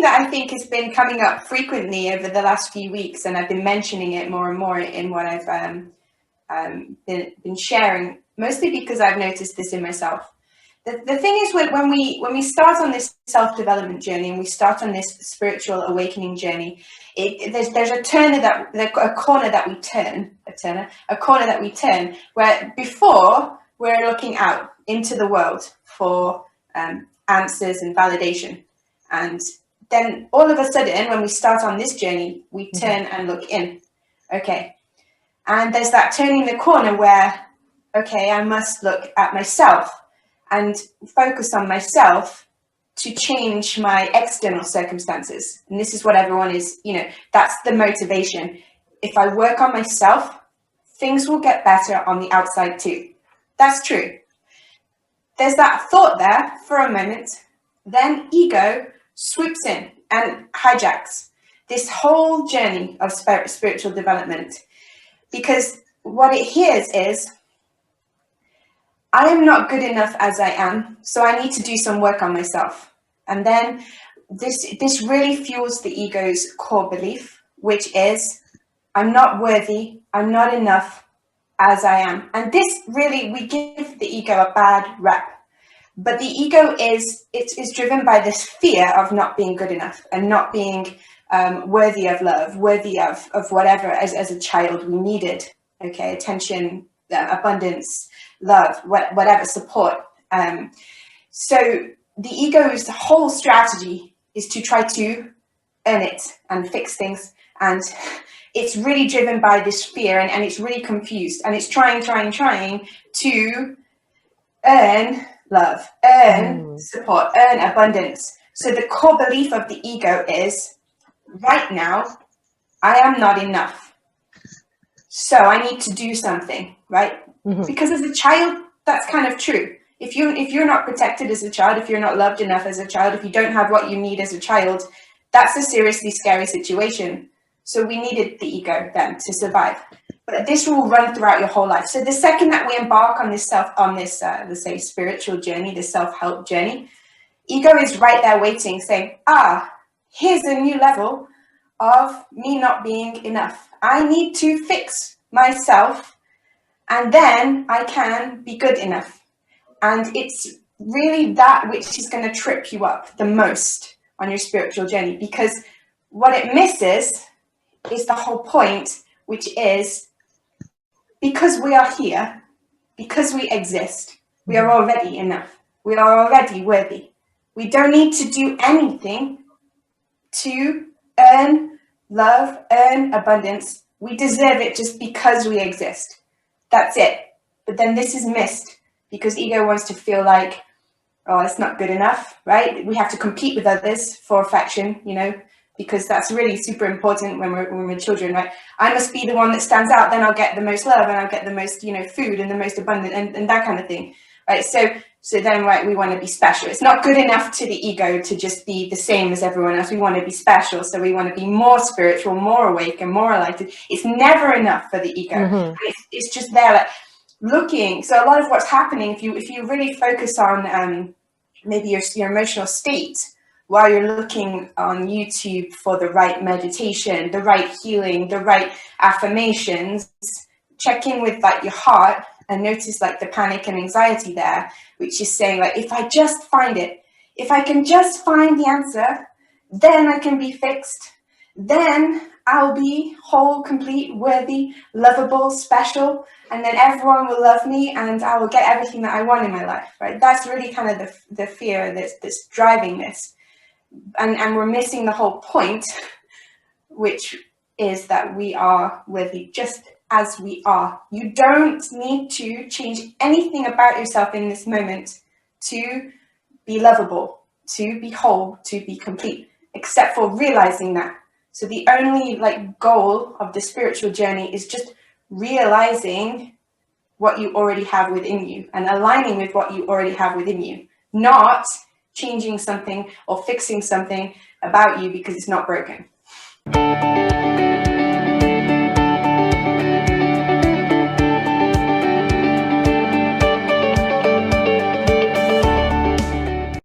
something that I think has been coming up frequently over the last few weeks, and I've been mentioning it more and more in what I've been sharing, mostly because I've noticed this in myself. The thing is, when we start on this self-development journey and we start on this spiritual awakening journey, there's a corner that we turn where before we're looking out into the world for answers and validation, and then all of a sudden when we start on this journey, we turn and look in. Okay, and there's that turning the corner where, okay, I must look at myself and focus on myself to change my external circumstances. And this is what everyone is, that's the motivation. If I work on myself, things will get better on the outside too. That's true. There's that thought there for a moment, then ego swoops in and hijacks this whole journey of spiritual development. Because what it hears is, I am not good enough as I am, so I need to do some work on myself. And then this really fuels the ego's core belief, which is, I'm not worthy, I'm not enough as I am. And this really, we give the ego a bad rep. But the ego is driven by this fear of not being good enough and not being worthy of love, worthy of whatever as a child we needed. Okay, attention, abundance, love, whatever, support. So the ego's whole strategy is to try to earn it and fix things. And it's really driven by this fear, and it's really confused. And it's trying to earn love, earn support, earn abundance. So the core belief of the ego is, right now, I am not enough. So I need to do something, right? Because as a child, that's kind of true. If you're not protected as a child, if you're not loved enough as a child, if you don't have what you need as a child, that's a seriously scary situation. So we needed the ego then to survive. But this will run throughout your whole life. So the second that we embark on this let's say, spiritual journey, this self-help journey, ego is right there waiting, saying, here's a new level of me not being enough. I need to fix myself, and then I can be good enough. And it's really that which is going to trip you up the most on your spiritual journey, because what it misses is the whole point, which is, because we are here, because we exist, we are already enough. We are already worthy. We don't need to do anything to earn love, earn abundance. We deserve it just because we exist. That's it. But then this is missed because ego wants to feel like, oh, it's not good enough, right? We have to compete with others for affection, because that's really super important when we're children, right? I must be the one that stands out, then I'll get the most love and I'll get the most, food and the most abundant and that kind of thing, right? So then, right, we want to be special. It's not good enough to the ego to just be the same as everyone else. We want to be special. So we want to be more spiritual, more awake and more enlightened. It's never enough for the ego. It's just there, like, looking. So a lot of what's happening, if you really focus on maybe your emotional state, while you're looking on YouTube for the right meditation, the right healing, the right affirmations, check in with like your heart and notice like the panic and anxiety there, which is saying like, if I just find it, if I can just find the answer, then I can be fixed. Then I'll be whole, complete, worthy, lovable, special, and then everyone will love me and I will get everything that I want in my life, right? That's really kind of the fear that's driving this. And we're missing the whole point, which is that we are worthy just as we are. You don't need to change anything about yourself in this moment to be lovable, to be whole, to be complete, except for realizing that. So the only goal of the spiritual journey is just realizing what you already have within you and aligning with what you already have within you, not changing something or fixing something about you because it's not broken.